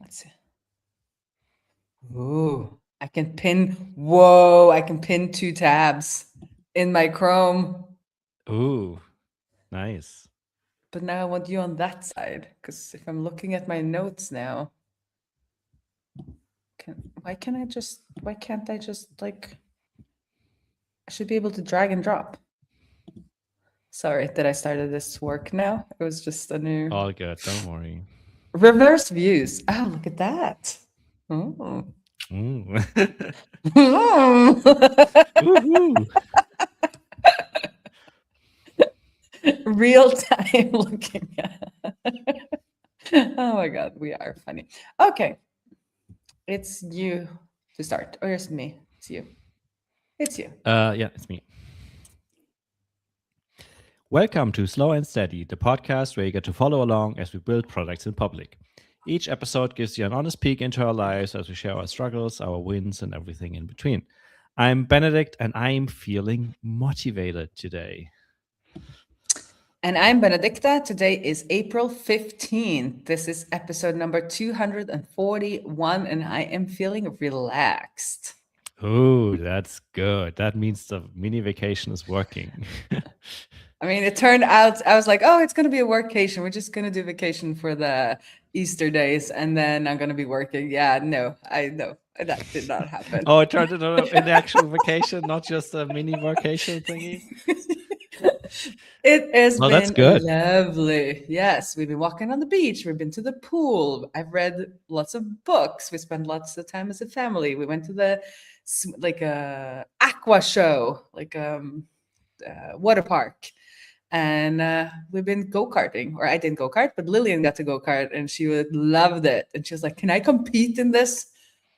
Let's see. Ooh, I can pin. Whoa, I can pin 2 tabs in my Chrome. Ooh, nice. But now I want you on that side, because if I'm looking at my notes now, why can't I just like, I should be able to drag and drop. Sorry that I started this work now. It was just a new All good. Don't worry. reverse views. Oh, look at that. Oh. Ooh. Mm. Woohoo. Real time looking at. Oh my god, we are funny. Okay. It's you to start. Or it's me. It's you. It's you. Yeah, it's me. Welcome to Slow and Steady, the podcast where you get to follow along as we build products in public. Each episode gives you an honest peek into our lives as we share our struggles, our wins, and everything in between. I'm Benedict, and I'm feeling motivated today. And I'm Benedicta. Today is April 15th. This is episode number 241, and I am feeling relaxed. Oh, that's good. That means the mini vacation is working. I mean, it turned out, I was like, oh, it's going to be a workation. We're just going to do vacation for the Easter days, and then I'm going to be working. Yeah, no, that did not happen. Oh, it turned into an actual vacation, not just a mini vacation thingy. It has Well, that's been good. lovely. Yes, we've been walking on the beach. We've been to the pool. I've read lots of books. We spent lots of time as a family. We went to the aqua show, water park, and we've been go-karting. Or I didn't go-kart, but Lillian got to go-kart, and she loved it. And she was like, "Can I compete in this?"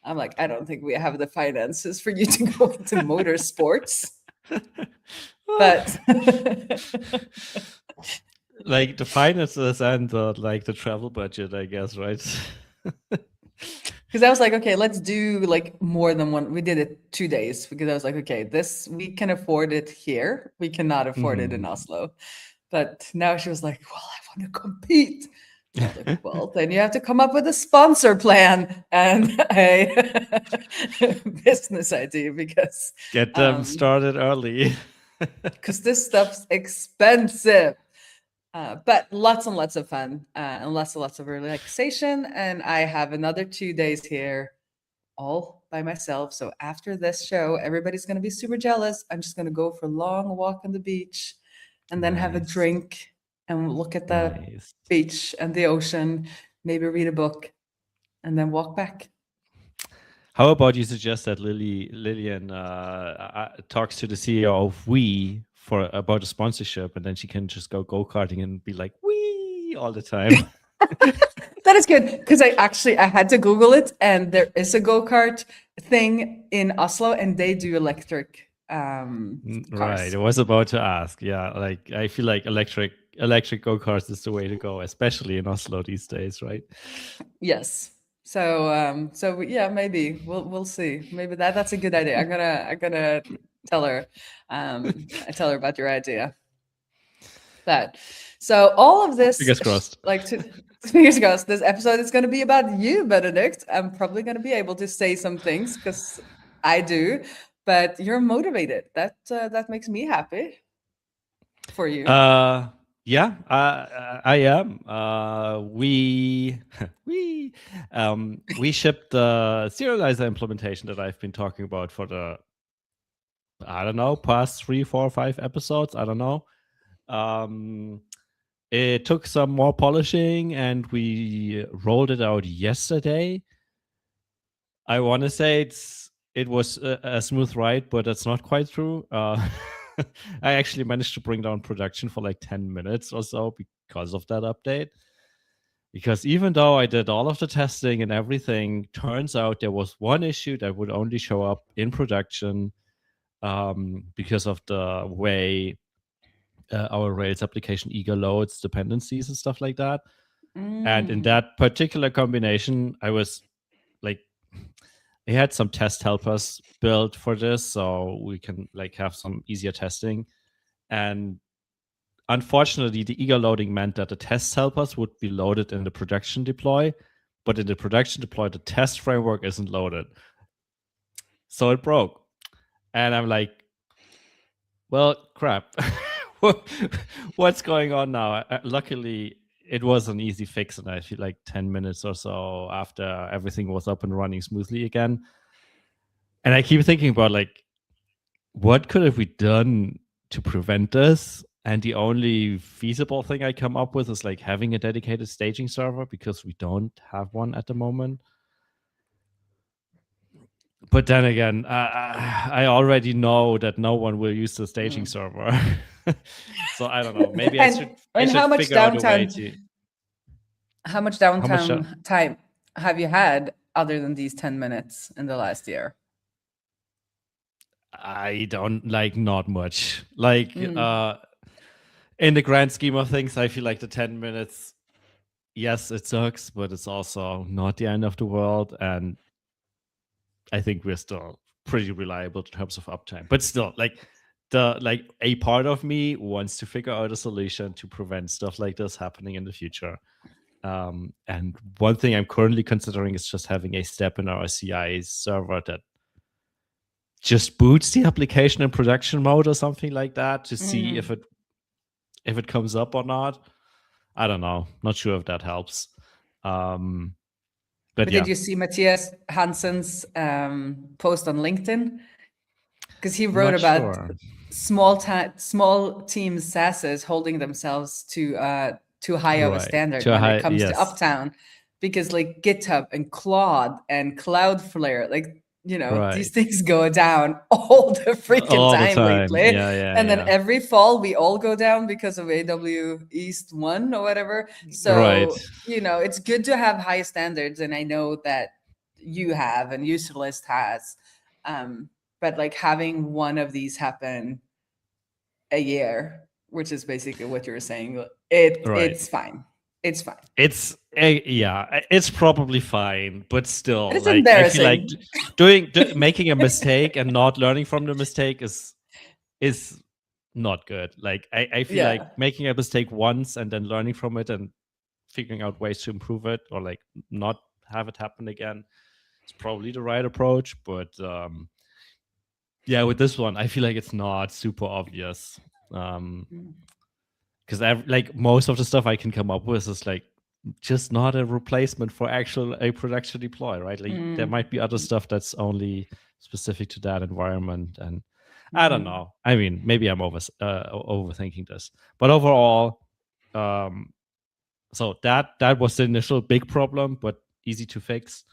I'm like, "I don't think we have the finances for you to go into motorsports." But like the finances and the travel budget, I guess, right? because I was like, okay, let's do like more than one. We did it 2 days because I was like, okay, this we can afford it here. We cannot afford it in Oslo. But now she was like, well, I want to compete. I was like, well, then you have to come up with a sponsor plan and a business idea because Get them started early. because this stuff's expensive. But lots and lots of fun and lots of relaxation. And I have another 2 days here all by myself. So after this show, everybody's going to be super jealous. I'm just going to go for a long walk on the beach and then have a Nice. drink and look at the Nice. beach and the ocean, maybe read a book and then walk back. How about you suggest that Lillian talks to the CEO of We about a sponsorship, and then she can just go-karting and be like, "Wee" all the time. That is good because I had to Google it, and there is a go-kart thing in Oslo, and they do electric cars. Right. I was about to ask. Yeah, like I feel like electric go-karts is the way to go, especially in Oslo these days, right? Yes. So yeah, maybe we'll see. Maybe that's a good idea. I'm gonna tell her. I tell her about your idea. But so all of this, Fingers crossed. Fingers crossed. This episode is going to be about you, Benedict. I'm probably going to be able to say some things because I do, but you're motivated. That makes me happy for you. Yeah, I am. We we shipped the serializer implementation that I've been talking about for the past 3, 4, 5 episodes. I don't know. It took some more polishing, and we rolled it out yesterday. I want to say it was a smooth ride, but that's not quite true. I actually managed to bring down production for like 10 minutes or so because of that update. Because even though I did all of the testing and everything, turns out there was one issue that would only show up in production because of the way our Rails application eager loads dependencies and stuff like that. And in that particular combination, I was like, I had some test helpers built for this, so we can like have some easier testing. And unfortunately, the eager loading meant that the test helpers would be loaded in the production deploy, but in the production deploy, the test framework isn't loaded. So it broke. And I'm like, well, crap. What's going on now? Luckily, it was an easy fix, and I feel like 10 minutes or so after everything was up and running smoothly again. And I keep thinking about, like, what could have we done to prevent this? And the only feasible thing I come up with is like having a dedicated staging server, because we don't have one at the moment. But then again, I already know that no one will use the staging server. So I don't know. Maybe I should how much figure out a way downtime? to. How much downtime time have you had other than these 10 minutes in the last year? I don't like, not much. Like in the grand scheme of things, I feel like the 10 minutes, yes, it sucks, but it's also not the end of the world. And I think we're still pretty reliable in terms of uptime. But still, like a part of me wants to figure out a solution to prevent stuff like this happening in the future. And one thing I'm currently considering is just having a step in our CI server that just boots the application in production mode or something like that to see if it comes up or not. I don't know. Not sure if that helps. But yeah. Did you see Matthias Hansen's post on LinkedIn? Because he wrote about small team SaaSes holding themselves to too high of a standard when it comes to uptime, because like GitHub and Claude and Cloudflare, like, you know, these things go down all the freaking time lately. And then every fall we all go down because of AW East 1 or whatever. So, you know, it's good to have high standards. And I know that you have and Userlist has. But like having one of these happen a year, which is basically what you're saying, it's fine. It's fine. It's probably fine, but still, it's like, embarrassing. I feel like making a mistake and not learning from the mistake is not good. Like I feel like making a mistake once and then learning from it and figuring out ways to improve it or like not have it happen again is probably the right approach. But with this one, I feel like it's not super obvious. Because like most of the stuff I can come up with is like just not a replacement for a production deploy, right? Like there might be other stuff that's only specific to that environment, and I don't know. I mean, maybe I'm overthinking this, but overall, so that was the initial big problem, but easy to fix.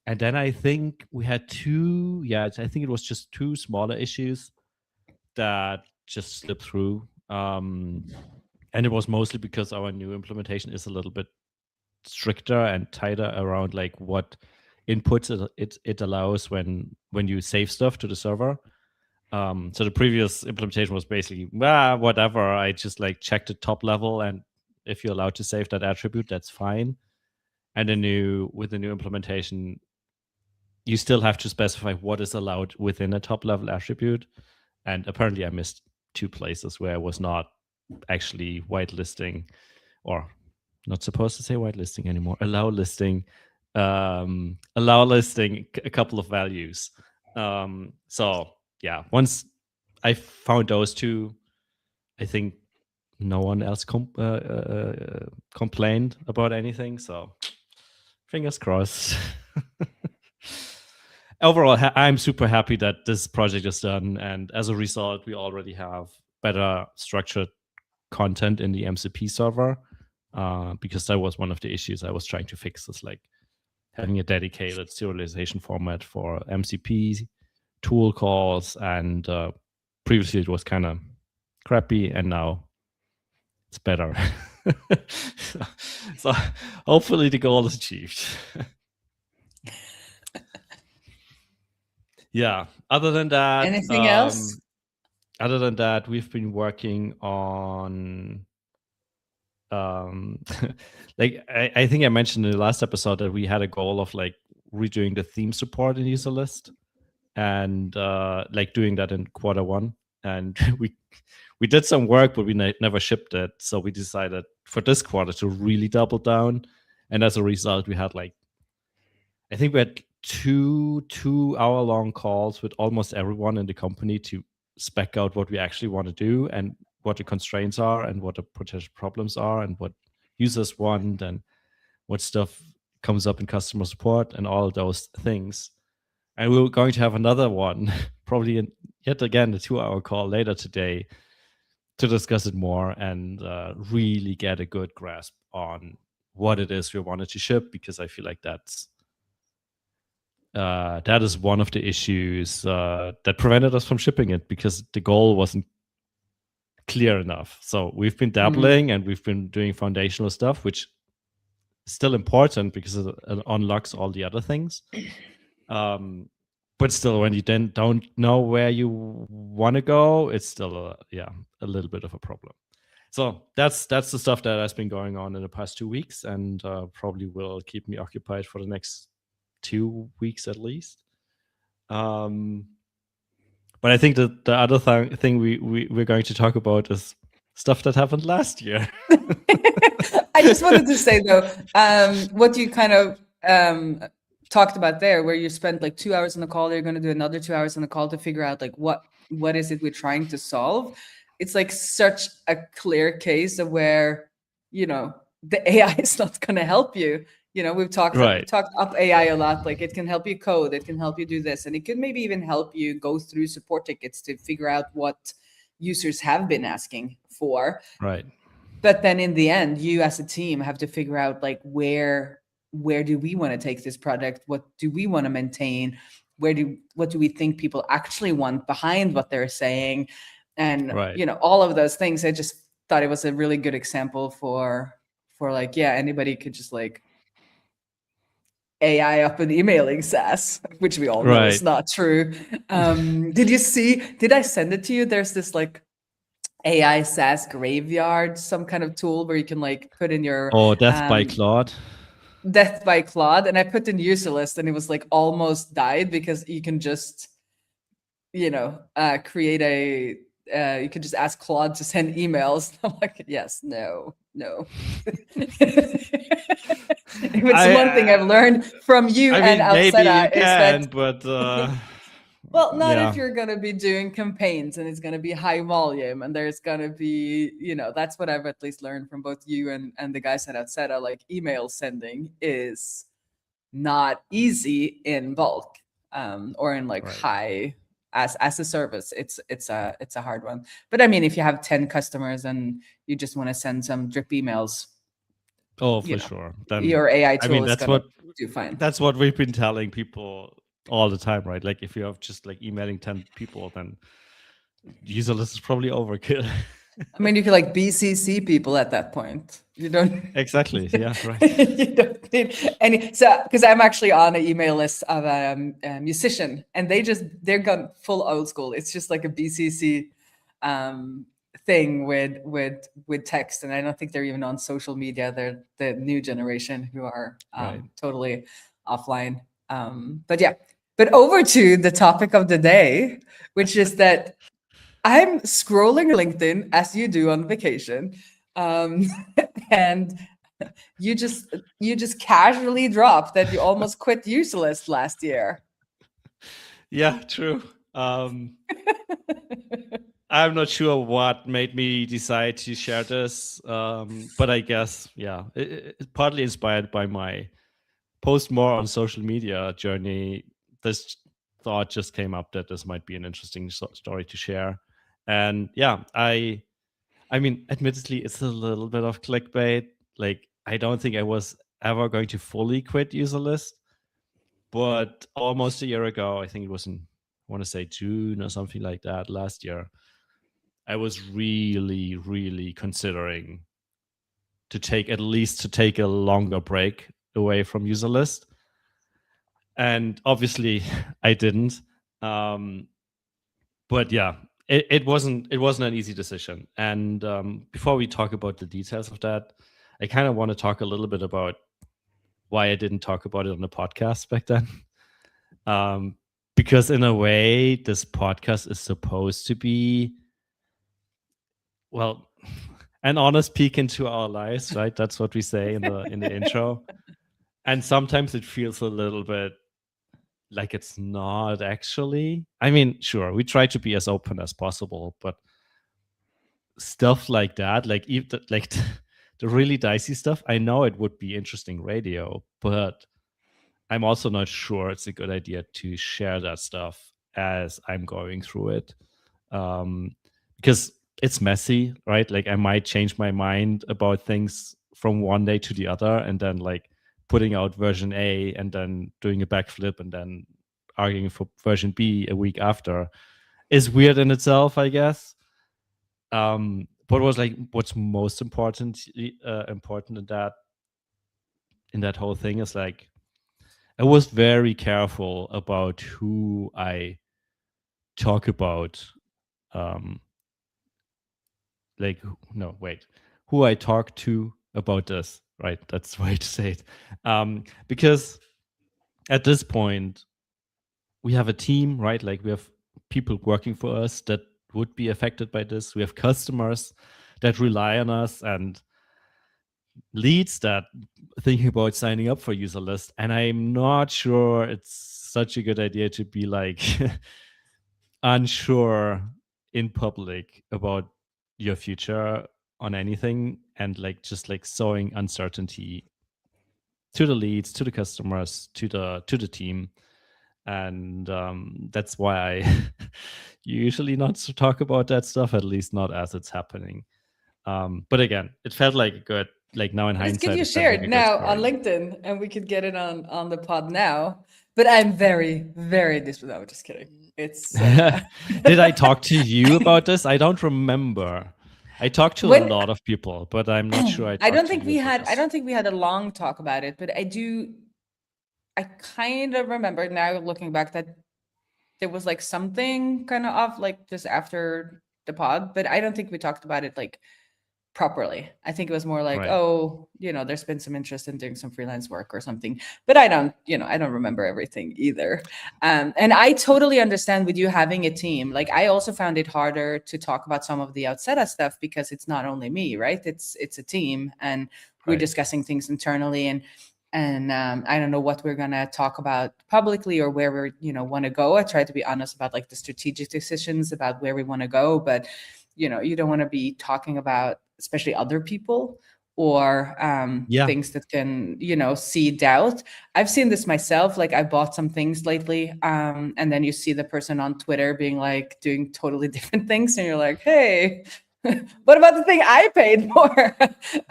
And then I think we had I think it was just two smaller issues that just slipped through. And it was mostly because our new implementation is a little bit stricter and tighter around like what inputs it allows when you save stuff to the server. So the previous implementation was basically whatever. I just like check the top level, and if you're allowed to save that attribute, that's fine. And with the new implementation, you still have to specify what is allowed within a top level attribute. And apparently I missed two places where I was not actually whitelisting, or not supposed to say whitelisting anymore, allow listing a couple of values. So yeah, once I found those two, I think no one else complained about anything, so fingers crossed. Overall, I'm super happy that this project is done, and as a result, we already have better structured content in the MCP server, because that was one of the issues I was trying to fix, is like having a dedicated serialization format for MCP tool calls, and previously it was kind of crappy, and now it's better. So hopefully the goal is achieved. Yeah, other than that, anything else? Other than that, we've been working on like I think I mentioned in the last episode that we had a goal of like redoing the theme support in Userlist, and like doing that in Q1. And we did some work, but we never shipped it. So we decided for this quarter to really double down, and as a result, we had like I think we had two-hour-long calls with almost everyone in the company to spec out what we actually want to do and what the constraints are and what the potential problems are and what users want and what stuff comes up in customer support and all of those things. And we were going to have another one, probably yet again, a 2-hour call later today to discuss it more and really get a good grasp on what it is we wanted to ship, because I feel like that is one of the issues that prevented us from shipping it, because the goal wasn't clear enough. So we've been dabbling and we've been doing foundational stuff, which is still important because it unlocks all the other things. But still, when you then don't know where you want to go, it's still a little bit of a problem. So that's the stuff that has been going on in the past 2 weeks, and probably will keep me occupied for the next 2 weeks at least. But I think that the other thing we're going to talk about is stuff that happened last year. I just wanted to say though, what you kind of talked about there, where you spent like 2 hours on the call, you're going to do another 2 hours on the call to figure out like what is it we're trying to solve. It's like such a clear case of where, you know, the AI is not going to help you. You know, we've talked up AI a lot. Like it can help you code, it can help you do this, and it could maybe even help you go through support tickets to figure out what users have been asking for. Right. But then in the end, you as a team have to figure out like where do we want to take this product? What do we want to maintain? What do we think people actually want behind what they're saying? And you know, all of those things. I just thought it was a really good example for like, yeah, anybody could just like AI up an emailing SaaS, which we all know is not true. Did I send it to you? There's this like AI SaaS graveyard, some kind of tool where you can like put in your Death by Claude. Death by Claude, and I put in user list, and it was like almost died because you can just, you know, create a you could just ask Claude to send emails. I'm like, yes, no. If it's one thing I've learned from you and Alceta is that, but well, not if you're going to be doing campaigns and it's going to be high volume and there's going to be, you know, that's what I've at least learned from both you and the guys at Alceta. Like email sending is not easy in bulk or in like high as a service. It's a hard one. But I mean, if you have 10 customers and you just want to send some drip emails, for sure, then your AI tool is going to do fine. That's what we've been telling people all the time, right? Like if you have just like emailing 10 people, then user list is probably overkill. I mean, you can like BCC people at that point. You don't exactly. Yeah, right. You don't need any. So, because I'm actually on an email list of a musician, and they're gone full old school. It's just like a BCC thing with text, and I don't think they're even on social media. They're the new generation who are totally offline. But yeah, but over to the topic of the day, which is that I'm scrolling LinkedIn as you do on vacation, and you just casually dropped that you almost quit Userlist last year. Yeah, true. I'm not sure what made me decide to share this, but I guess, it's partly inspired by my post more on social media journey. This thought just came up that this might be an interesting story to share. And I mean, admittedly, it's a little bit of clickbait. Like, I don't think I was ever going to fully quit Userlist, but almost a year ago, I think it was in, I want to say June or something like that last year, I was really, really considering to take a longer break away from Userlist. And obviously I didn't. But yeah, it wasn't an easy decision. And before we talk about the details of that, I kind of want to talk a little bit about why I didn't talk about it on the podcast back then. Because in a way, this podcast is supposed to be, well, an honest peek into our lives, right? That's what we say in the intro. And sometimes it feels a little bit like it's not actually. I mean, sure, we try to be as open as possible, but stuff like that, like even like the really dicey stuff, I know it would be interesting radio, but I'm also not sure it's a good idea to share that stuff as I'm going through it. Because it's messy, right? Like I might change my mind about things from one day to the other, and then like putting out version A and then doing a backflip and then arguing for version B a week after is weird in itself, I guess. But what's most important in that whole thing is like I was very careful about who I talk about. Who I talk to about this, right? That's the way to say it. Because at this point, we have a team, right? Like we have people working for us that would be affected by this. We have customers that rely on us and leads that thinking about signing up for user list. And I'm not sure it's such a good idea to be like unsure in public about your future on anything and like just like sowing uncertainty to the leads, to the customers, to the team. And that's why I usually not to talk about that stuff, at least not as it's happening. But again, it felt like a good, like now in Let's hindsight, get you it felt like a shared good now on story. LinkedIn, and we could get it on the pod now. But I'm very, very no, just kidding. It's Did I talk to you about this? I don't remember. I talked to a lot of people, but I'm not sure I don't to think you we about had this. I don't think we had a long talk about it, but I kind of remember now looking back that there was like something kind of off like just after the pod, but I don't think we talked about it like properly. I think it was more like, Right. oh, there's been some interest in doing some freelance work or something, but I don't remember everything either. And I totally understand with you having a team. Like I also found it harder to talk about some of the Outseta stuff because it's not only me, right? It's a team, and we're Right. discussing things internally, and I don't know what we're gonna talk about publicly or where we're want to go. I try to be honest about like the strategic decisions about where we want to go, but you don't want to be talking about especially other people or things that can seed doubt. I've seen this myself. Like I bought some things lately, and then you see the person on Twitter being like doing totally different things, and you're like, hey, what about the thing I paid for?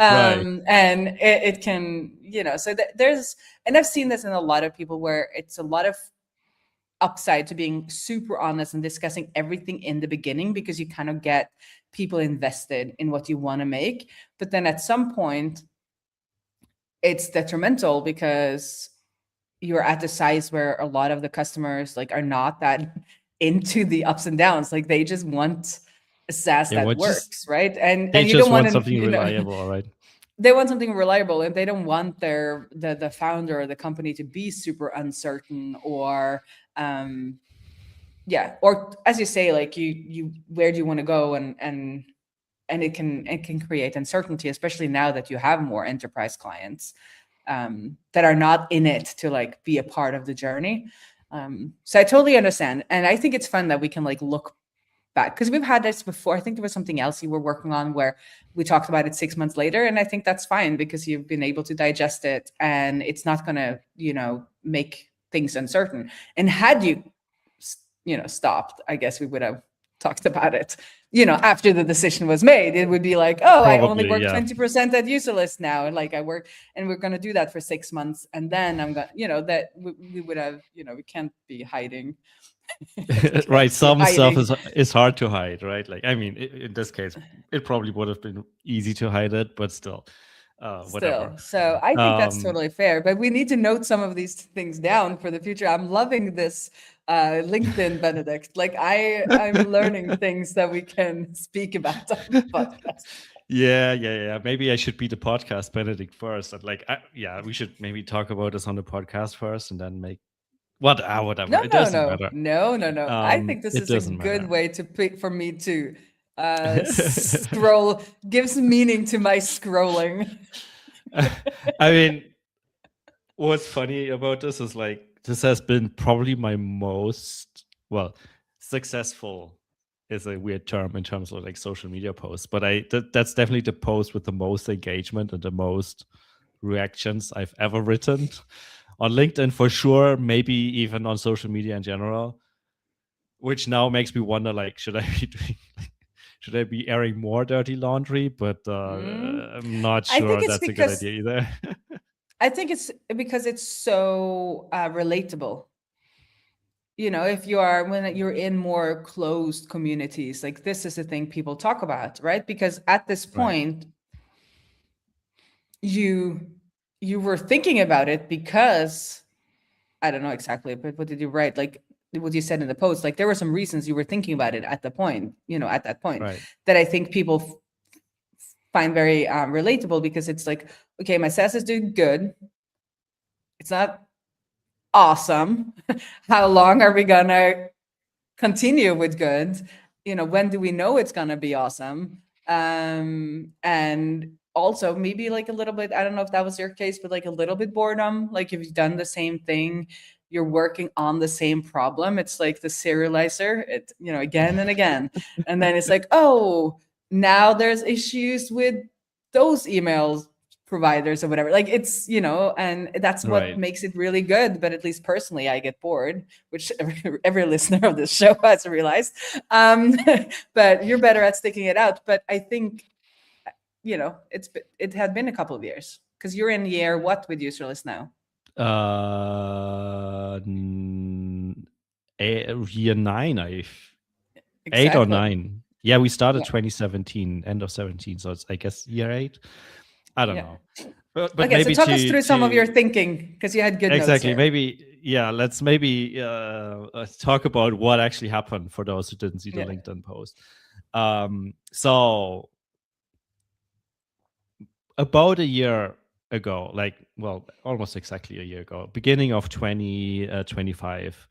Right. And it can, so there's, and I've seen this in a lot of people where it's a lot of upside to being super honest and discussing everything in the beginning because you kind of get people invested in what you want to make. But then at some point, it's detrimental because you're at the size where a lot of the customers like are not that into the ups and downs. Like they just want a SaaS that works, right? And they you just don't want something reliable, right? They want something reliable, and they don't want the founder or the company to be super uncertain or or as you say, like you where do you want to go, and it can create uncertainty, especially now that you have more enterprise clients that are not in it to like be a part of the journey. So I totally understand, and I think it's fun that we can like look back because we've had this before. I think there was something else you were working on where we talked about it 6 months later, and I think that's fine because you've been able to digest it and it's not going to make things uncertain. And had you stopped, I guess we would have talked about it after the decision was made. It would be like, oh, probably, I only work 20% at Userlist now, and like I work, and we're going to do that for 6 months, and then I'm going that we would have we can't be hiding. Right, some stuff is hard to hide, right? Like I mean, in this case it probably would have been easy to hide it, but still whatever. So I think that's totally fair, but we need to note some of these things down for the future. I'm loving this LinkedIn, Benedict. Like I'm learning things that we can speak about on the podcast. Yeah. Maybe I should be the podcast Benedict first, and like we should maybe talk about this on the podcast first and then make whatever. It doesn't matter. No. I think this is a good way to pick for me to scroll. Gives meaning to my scrolling. I mean, What's funny about this is like this has been probably my most successful is a weird term in terms of like social media posts, but that's definitely the post with the most engagement and the most reactions I've ever written on LinkedIn for sure, maybe even on social media in general, which now makes me wonder like should I be airing more dirty laundry? But I'm not I think sure it's that's a good because idea either. I think it's because it's so relatable. You know, if you are when you're in more closed communities, like this is the thing people talk about, right? Because at this Right. point, you were thinking about it because I don't know exactly, but what did you write? Like what you said in the post, like there were some reasons you were thinking about it at the point, you know, at that point Right. that I think people find very relatable because it's like, okay, my SaaS is doing good. It's not awesome. How long are we gonna continue with good? You know, when do we know it's gonna be awesome? And also maybe like a little bit, I don't know if that was your case, but like a little bit boredom. Like if you've done the same thing, you're working on the same problem. It's like the serializer, it, you know, again and again. And then it's like, oh, now there's issues with those emails providers or whatever. Like it's, you know, and that's what Right. makes it really good. But at least personally, I get bored, which every listener of this show has realized. But you're better at sticking it out. But I think, you know, it had been a couple of years because you're in year what with Userless now? Year 9, 8 or Exactly. 9. Yeah, we started Yeah. 2017, end of 17, so it's I guess year 8. I don't Yeah. know, but Okay, so maybe talk us through some of your to thinking because you had good notes exactly here. maybe let's maybe talk about what actually happened for those who didn't see the Yeah. LinkedIn post. So about a year ago, like almost exactly a year ago, beginning of 2025.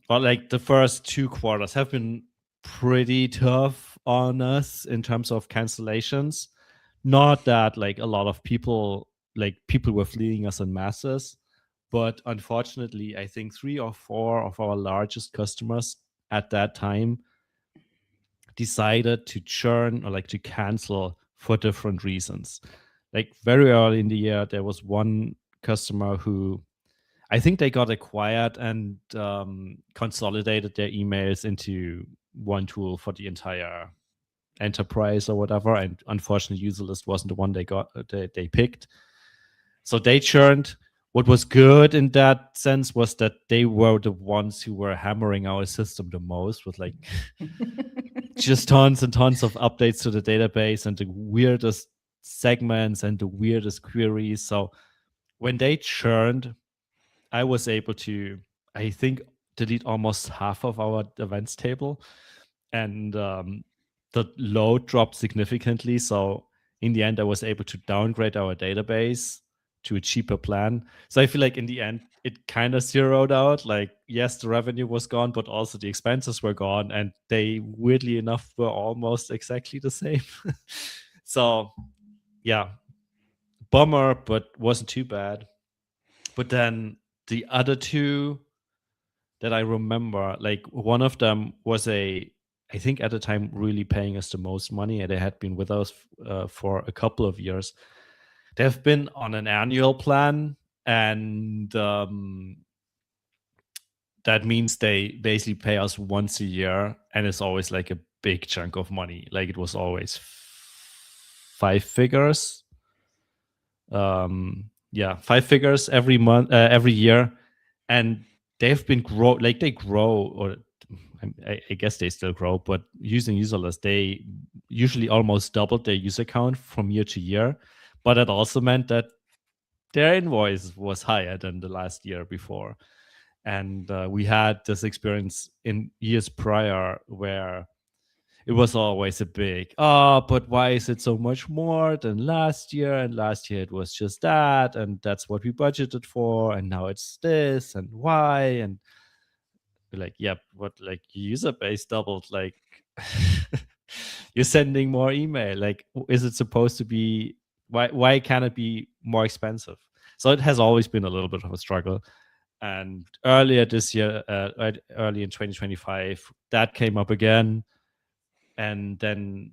Like the first 2 quarters have been pretty tough on us in terms of cancellations. Not that like a lot of people were fleeing us in masses, but unfortunately, I think 3 or 4 of our largest customers at that time decided to churn or like to cancel for different reasons. Like very early in the year, there was one customer who I think they got acquired and consolidated their emails into one tool for the entire enterprise or whatever. And unfortunately, Userlist wasn't the one they picked. So they churned. What was good in that sense was that they were the ones who were hammering our system the most with like just tons and tons of updates to the database and the weirdest segments and the weirdest queries. So when they churned, I was able to, I think, delete almost half of our events table, and the load dropped significantly. So in the end, I was able to downgrade our database to a cheaper plan. So I feel like in the end, it kind of zeroed out. Like, yes, the revenue was gone, but also the expenses were gone, and they weirdly enough were almost exactly the same. So yeah, bummer, but wasn't too bad. But then the other two that I remember, like one of them was I think at the time really paying us the most money, and they had been with us for a couple of years. They've been on an annual plan, and that means they basically pay us once a year, and it's always like a big chunk of money. Like it was always 5 figures. Yeah, 5 figures every month, every year, and they've been they grow, or I guess they still grow, but using Userless, they usually almost doubled their user count from year to year. But that also meant that their invoice was higher than the last year before. And we had this experience in years prior where it was always a big, but why is it so much more than last year? And last year it was just that, and that's what we budgeted for, and now it's this, and why? And we're like, yep, what, like user base doubled, like you're sending more email. Like, is it supposed to be, why can't it be more expensive? So it has always been a little bit of a struggle. And earlier this year, early in 2025, that came up again. And then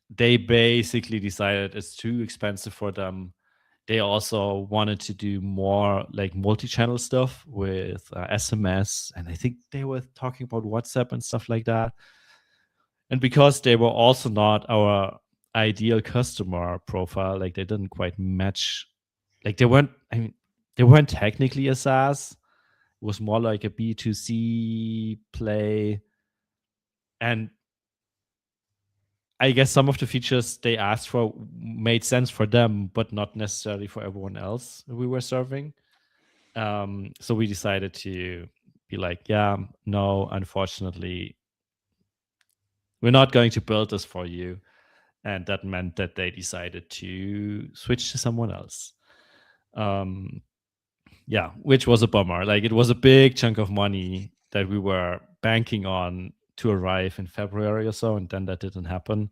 they basically decided it's too expensive for them. They also wanted to do more like multi-channel stuff with SMS, and I think they were talking about WhatsApp and stuff like that. And because they were also not our ideal customer profile, like they didn't quite match, like they weren't, I mean, they weren't technically a SaaS. It was more like a B2C play. And I guess some of the features they asked for made sense for them, but not necessarily for everyone else we were serving. So we decided to be like, yeah, no, unfortunately, we're not going to build this for you. And that meant that they decided to switch to someone else. Yeah, which was a bummer. Like, it was a big chunk of money that we were banking on to arrive in February or so, and then that didn't happen.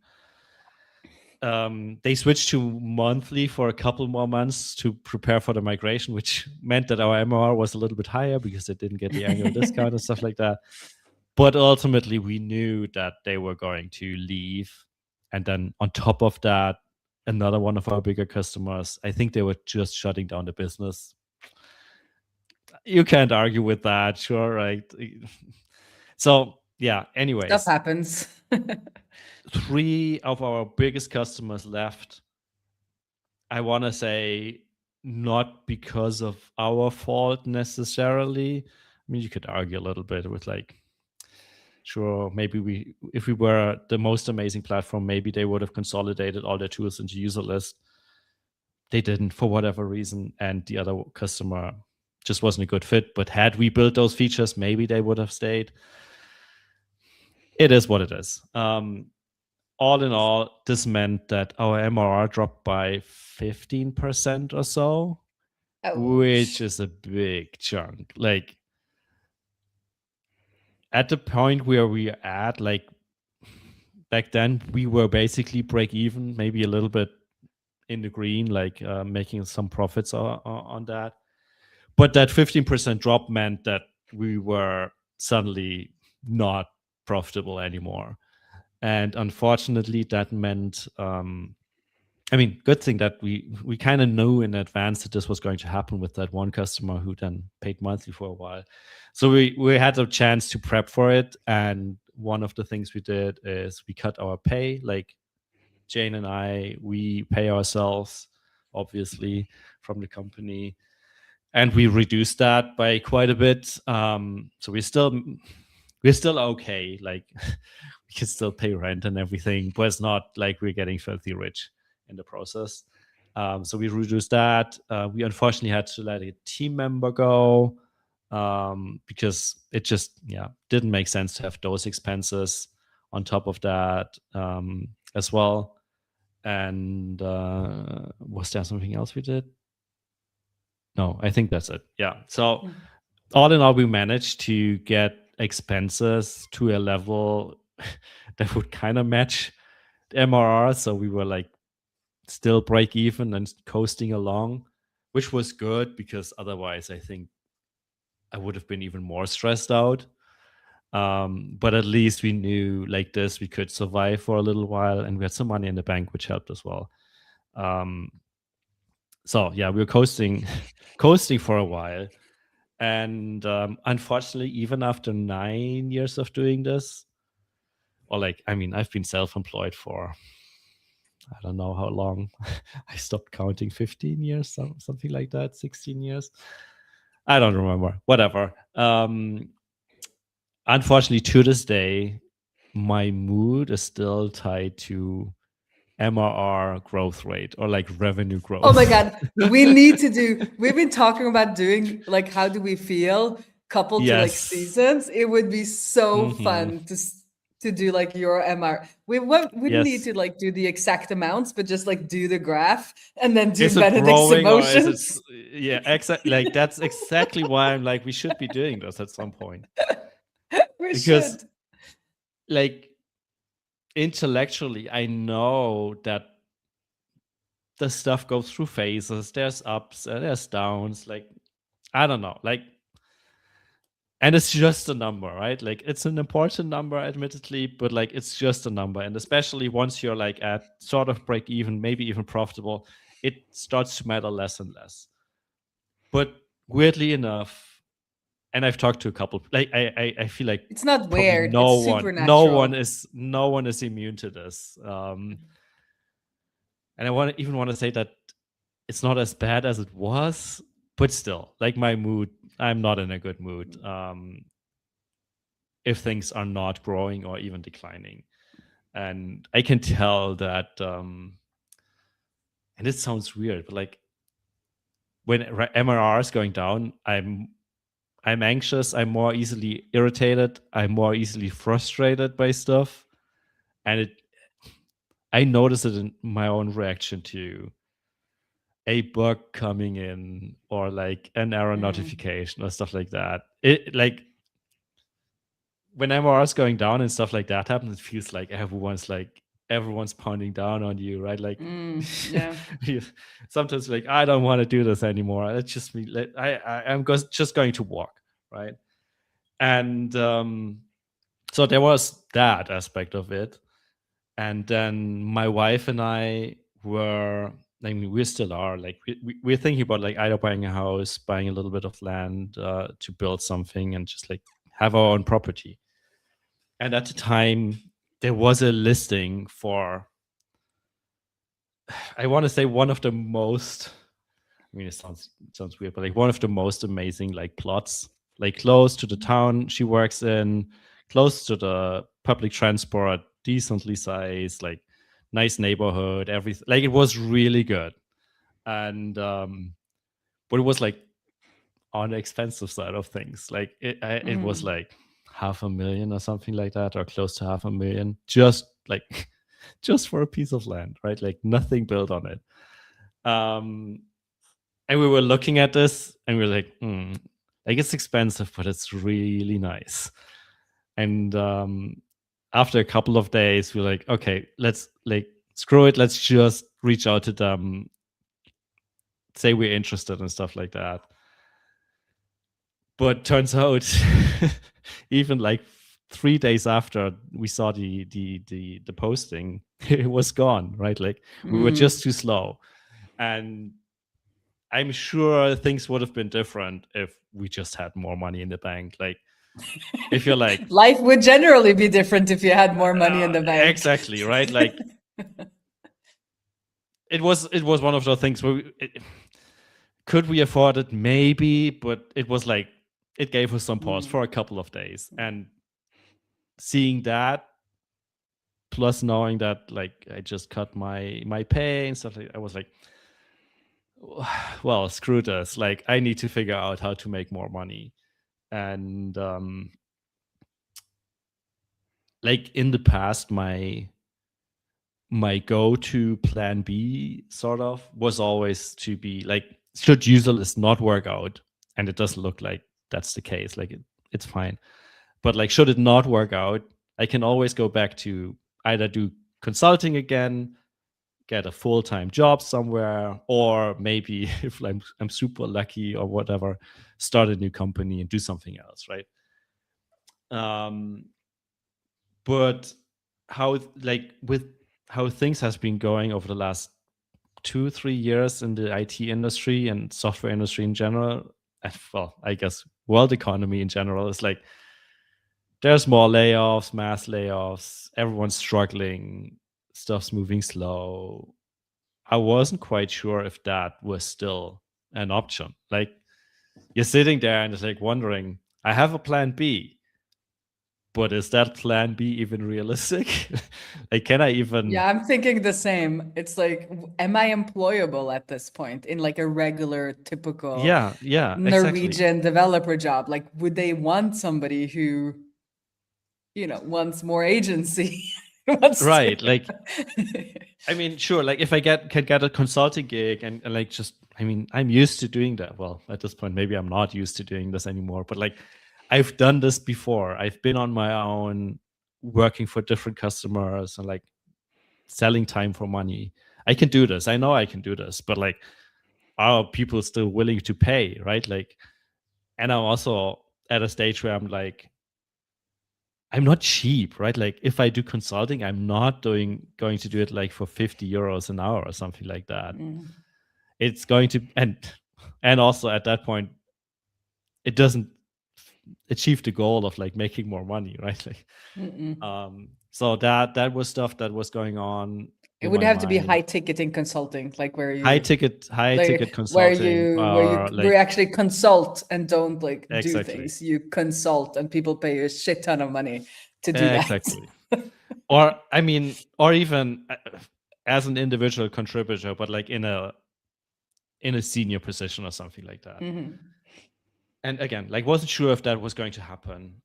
They switched to monthly for a couple more months to prepare for the migration, which meant that our MRR was a little bit higher because they didn't get the annual discount and stuff like that. But ultimately, we knew that they were going to leave. And then on top of that, another one of our bigger customers, I think they were just shutting down the business. You can't argue with that, sure, right? So, yeah, anyways. Stuff happens. 3 of our biggest customers left. I want to say not because of our fault necessarily. I mean, you could argue a little bit with like, sure, maybe if we were the most amazing platform, maybe they would have consolidated all their tools into user list. They didn't for whatever reason, and the other customer just wasn't a good fit. But had we built those features, maybe they would have stayed. It is what it is. All in all, this meant that our MRR dropped by 15% or so, which is a big chunk. Like, at the point where we are at, like, back then, we were basically break even, maybe a little bit in the green, like making some profits on that. But that 15% drop meant that we were suddenly not profitable anymore. And unfortunately, that meant, I mean, good thing that we kind of knew in advance that this was going to happen with that one customer who then paid monthly for a while. So we had a chance to prep for it. And one of the things we did is we cut our pay. Like Jane and I, we pay ourselves, obviously, from the company. And we reduced that by quite a bit. So we're still okay. Like, we can still pay rent and everything, but it's not like we're getting filthy rich in the process. So we reduced that. We unfortunately had to let a team member go because it just didn't make sense to have those expenses on top of that as well. And was there something else we did? No, I think that's it. Yeah. So all in all, we managed to get expenses to a level that would kind of match the MRR. So we were like still break even and coasting along, which was good because otherwise I think I would have been even more stressed out. But at least we knew like this, we could survive for a little while, and we had some money in the bank, which helped as well. So yeah, we were coasting for a while. And unfortunately, even after 9 years of doing this, or like, I mean, I've been self-employed for, I don't know how long. I stopped counting, 15 years, something like that, 16 years. I don't remember, whatever. Unfortunately, to this day, my mood is still tied to MRR growth rate or like revenue growth. Oh my God. We've been talking about doing like, how do we feel coupled to like seasons? It would be so fun to do like your MR. We wouldn't need to like do the exact amounts, but just like do the graph and then do Benedict's emotions. Like that's exactly why I'm like, we should be doing this at some point. We should. Like, intellectually, I know that the stuff goes through phases. There's ups and there's downs. Like, I don't know. Like, and it's just a number, right? Like, it's an important number, admittedly, but like, it's just a number. And especially once you're like at sort of break even, maybe even profitable, it starts to matter less and less. But weirdly enough, and I've talked to a couple, like I feel like It's not probably weird. no It's one, supernatural. no one is immune to this. And I even want to say that it's not as bad as it was, but still, like my mood, I'm not in a good mood. If things are not growing or even declining, and I can tell that. And it sounds weird, but like when MRR is going down, I'm anxious. I'm more easily irritated. I'm more easily frustrated by stuff, and I notice it in my own reaction to a bug coming in or like an error notification or stuff like that. It like when MRR is going down and stuff like that happens, it feels like everyone's pounding down on you, right? Like, Yeah. sometimes like I don't want to do this anymore. It's just me. Like, I'm just going to walk, right? And so there was that aspect of it, and then my wife and I were. I mean, we still are like we're thinking about like either buying a house, buying a little bit of land to build something, and just like have our own property. And at the time, there was a listing for, I want to say one of the most, I mean, it sounds weird, but like one of the most amazing like plots, like close to the town she works in, close to the public transport, decently sized, like nice neighborhood, everything. Like it was really good. And but it was like on the expensive side of things. Like it was like $500,000 or something like that, or close to $500,000, just like just for a piece of land, right? Like nothing built on it. And we were looking at this and we were like, like it's expensive, but it's really nice. And after a couple of days, we were like, okay, let's like screw it. Let's just reach out to them, say we're interested and stuff like that. But turns out, even like 3 days after we saw the posting, it was gone, right? Like we were just too slow. And I'm sure things would have been different if we just had more money in the bank. Like if you're like, life would generally be different if you had more money in the bank. Exactly, right? Like it was one of those things where could we afford it? Maybe, but it was like it gave us some pause for a couple of days. And seeing that, plus knowing that like I just cut my pay and stuff, like I was like, well, screw this. Like I need to figure out how to make more money. And like in the past, my go-to plan B sort of was always to be like, should user list not work out, and it doesn't look like that's the case, like it's fine, but like should it not work out, I can always go back to either do consulting again, get a full-time job somewhere, or maybe if I'm super lucky or whatever, start a new company and do something else, right? But how like with how things has been going over the last 2-3 years in the IT industry and software industry in general, well, I guess world economy in general, is like there's more layoffs, mass layoffs, everyone's struggling, stuff's moving slow. I wasn't quite sure if that was still an option. Like you're sitting there and it's like wondering, I have a plan B, but is that plan B even realistic? Like, can I even? Yeah, I'm thinking the same. It's like, am I employable at this point in like a regular, typical Norwegian developer job? Like, would they want somebody who, wants more agency? Right. Like, I mean, sure. Like, if I can get a consulting gig and like just, I mean, I'm used to doing that. Well, at this point, maybe I'm not used to doing this anymore. But like, I've done this before. I've been on my own, working for different customers and like selling time for money. I can do this. I know I can do this, but like, are people still willing to pay, right? Like, and I'm also at a stage where I'm like, I'm not cheap, right? Like, if I do consulting, I'm not going to do it like for 50 euros an hour or something like that. It's going to, and also at that point, it doesn't achieve the goal of like making more money, right? Like, so that was stuff that was going on. It would have to be high ticketing consulting, like where you high ticket like, consulting, where you like actually consult and don't like do exactly. things. You consult and people pay you a shit ton of money to do that. Exactly. Or I mean, or even as an individual contributor, but like in a senior position or something like that. And again, like, wasn't sure if that was going to happen.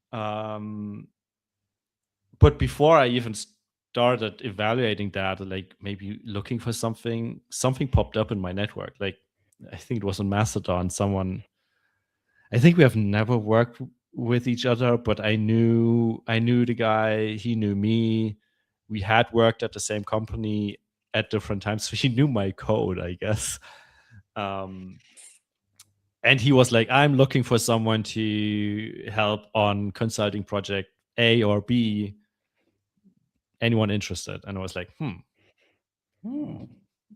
But before I even started evaluating that, like maybe looking for something popped up in my network. Like, I think it was on Mastodon. I think we have never worked with each other, but I knew the guy. He knew me. We had worked at the same company at different times, so he knew my code, I guess. And he was like, I'm looking for someone to help on consulting project A or B. Anyone interested? And I was like,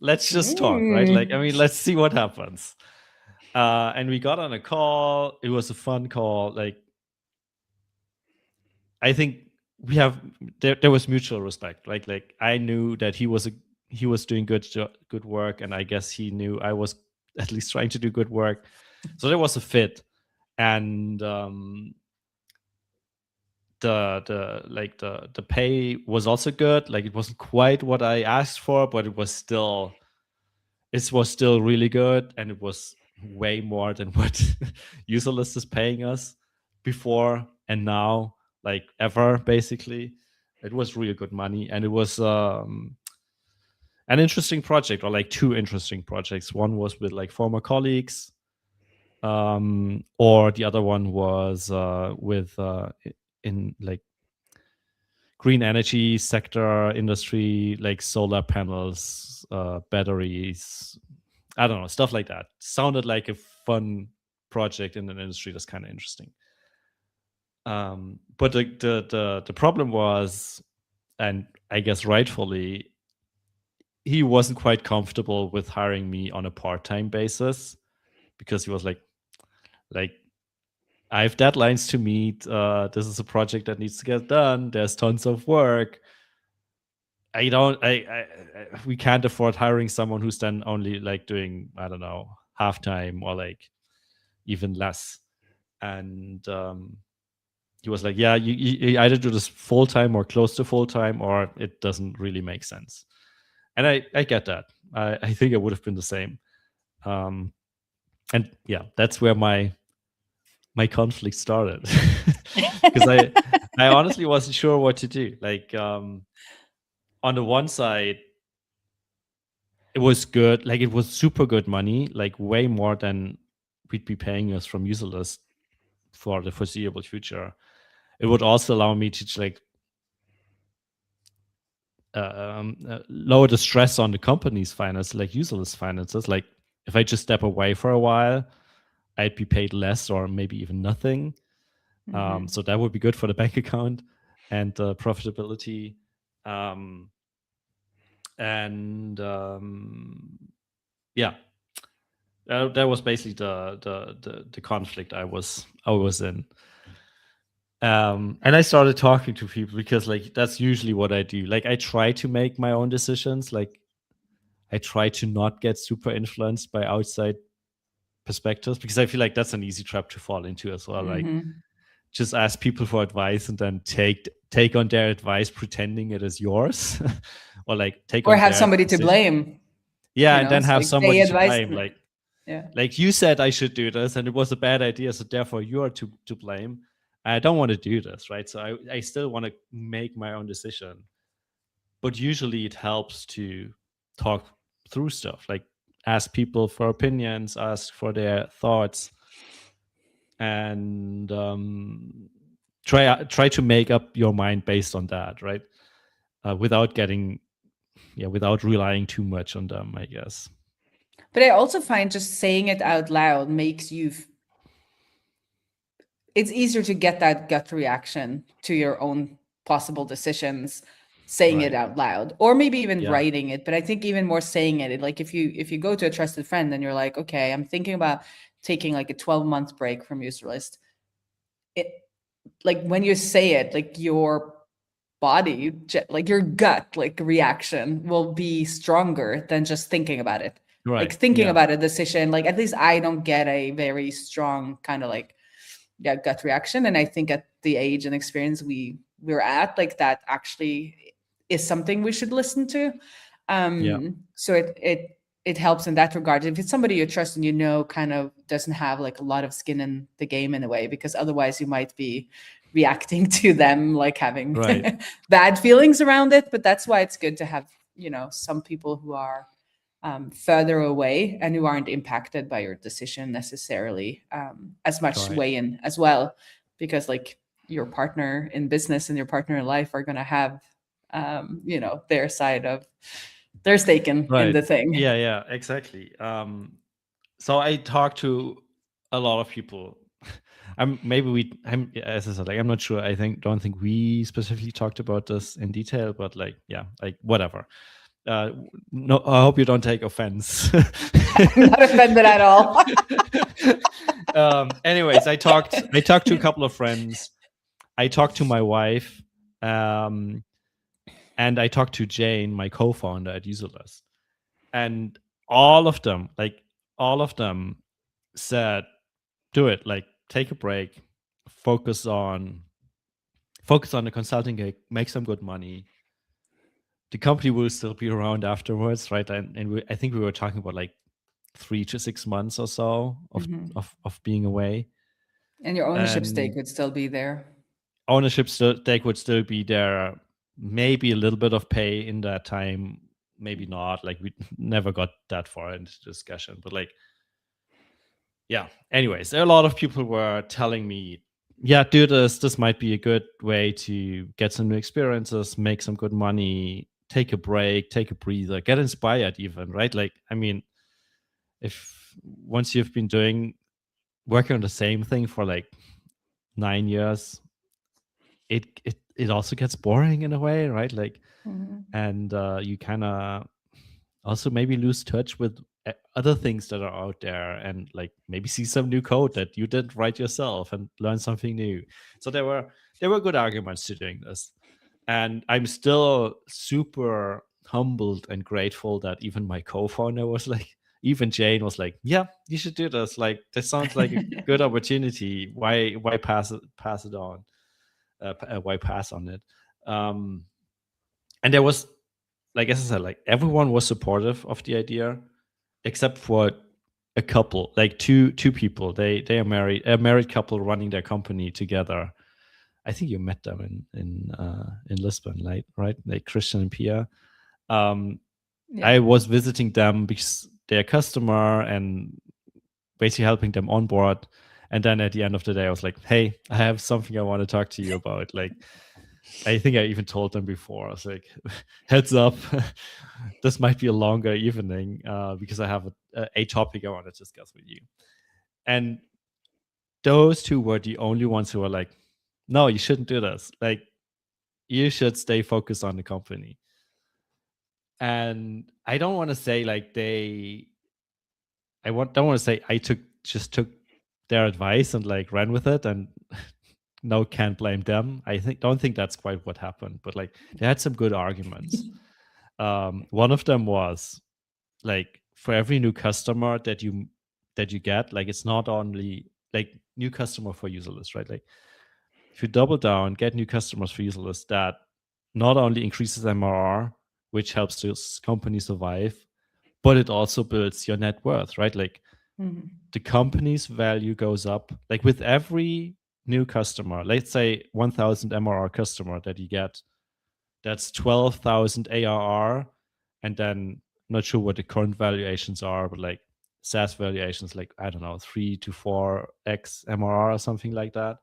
let's just talk, right? Like, I mean, let's see what happens. And we got on a call. It was a fun call. Like, I think there was mutual respect. Like I knew that he was doing good work, and I guess he knew I was at least trying to do good work. So there was a fit, and the pay was also good. Like, it wasn't quite what I asked for, but it was still really good, and it was way more than what Userlist is paying us before and now, like, ever, basically. It was really good money, and it was an interesting project, or like two interesting projects. One was with like former colleagues, or the other one was with in like green energy sector industry, like solar panels, batteries, I don't know, stuff like that. Sounded like a fun project in an industry that's kind of interesting. But the problem was, and I guess rightfully, he wasn't quite comfortable with hiring me on a part-time basis, because he was like, I have deadlines to meet. This is a project that needs to get done. There's tons of work. We can't afford hiring someone who's then only like doing, I don't know, half-time or like even less. And he was like, yeah, you either do this full-time or close to full-time, or it doesn't really make sense. And I get that. I think it would have been the same. And yeah, that's where my conflict started. Because I honestly wasn't sure what to do. Like, on the one side, it was good. Like, it was super good money, like way more than we'd be paying us from Userlist for the foreseeable future. It would also allow me to like lower the stress on the company's finances, like Userlist finances. Like, if I just step away for a while, I'd be paid less or maybe even nothing. So that would be good for the bank account and profitability. Yeah, that was basically the conflict I was in. And I started talking to people, because like that's usually what I do. Like, I try to make my own decisions. Like, I try to not get super influenced by outside perspectives, because I feel like that's an easy trap to fall into as well. Like, just ask people for advice and then take on their advice, pretending it is yours, or like or have somebody to blame. Yeah, and then have somebody to blame. Like, like, you said I should do this, and it was a bad idea, so therefore you are to blame. I don't want to do this, right? So I still want to make my own decision, but usually it helps to talk through stuff, like ask people for opinions, ask for their thoughts, and try to make up your mind based on that, right? Without getting without relying too much on them, I guess. But I also find just saying it out loud makes you it's easier to get that gut reaction to your own possible decisions saying it Right. out loud, or maybe even Yeah. writing it. But I think even more saying it, like if you go to a trusted friend and you're like, okay, I'm thinking about taking like a 12-month break from Userlist, it, like when you say it, like your body, like your gut like reaction will be stronger than just thinking about it. Like Right. thinking Yeah. about a decision, like at least I don't get a very strong kind of like gut reaction. And I think at the age and experience we're at, like that actually is something we should listen to. Yeah. So it helps in that regard. If it's somebody you trust and you know kind of doesn't have like a lot of skin in the game in a way, because otherwise you might be reacting to them like having Right. bad feelings around it. But that's why it's good to have, some people who are further away and who aren't impacted by your decision necessarily as much Right. weigh in as well, because like your partner in business and your partner in life are going to have their side of their stake in Right. the thing. Yeah, exactly. So I talked to a lot of people. As I said, like I'm not sure. Don't think we specifically talked about this in detail, but like whatever. No, I hope you don't take offense. I'm not offended at all. Anyways, I talked to a couple of friends. I talked to my wife, and I talked to Jane, my co-founder at Userlist, and all of them said, "Do it. Like, take a break, focus on the consulting gig, make some good money. The company will still be around afterwards, right?" And I think we were talking about like 3 to 6 months or so of being away. And your ownership stake And would still be there. ownership stake would still be there. Maybe a little bit of pay in that time, maybe not. Like we never got that far into discussion, but like, yeah. Anyways, a lot of people were telling me, yeah, do this. This might be a good way to get some new experiences, make some good money, take a break, take a breather, get inspired even, right? Like, I mean, if once you've been working on the same thing for like 9 years, it also gets boring in a way, right? Like, and you kind of also maybe lose touch with other things that are out there, and like maybe see some new code that you didn't write yourself and learn something new. So there were good arguments to doing this, and I'm still super humbled and grateful that even my co-founder was like, even Jane was like, yeah, you should do this. Like, this sounds like a good opportunity. Why pass it on? Why pass on it? And there was, like, as I said, like everyone was supportive of the idea, except for a couple, like two people. They are married, a married couple running their company together. I think you met them in Lisbon, right? Like Christian and Pia. I was visiting them because they're a customer and basically helping them on board. And then at the end of the day, I was like, hey, I have something I want to talk to you about. Like, I think I even told them before. I was like, heads up, this might be a longer evening because I have a topic I want to discuss with you. And those two were the only ones who were like, no, you shouldn't do this. Like, you should stay focused on the company. And I don't want to say like don't want to say I took their advice and like ran with it, and no, can't blame them. Don't think that's quite what happened, but like they had some good arguments. One of them was like, for every new customer that you get, like it's not only like new customer for Userlist, right? Like if you double down, get new customers for Userlist, that not only increases MRR, which helps this company survive, but it also builds your net worth, right? Like the company's value goes up. Like with every new customer, let's say 1,000 MRR customer that you get, that's 12,000 ARR. And then not sure what the current valuations are, but like SaaS valuations, like, I don't know, 3 to 4x MRR or something like that.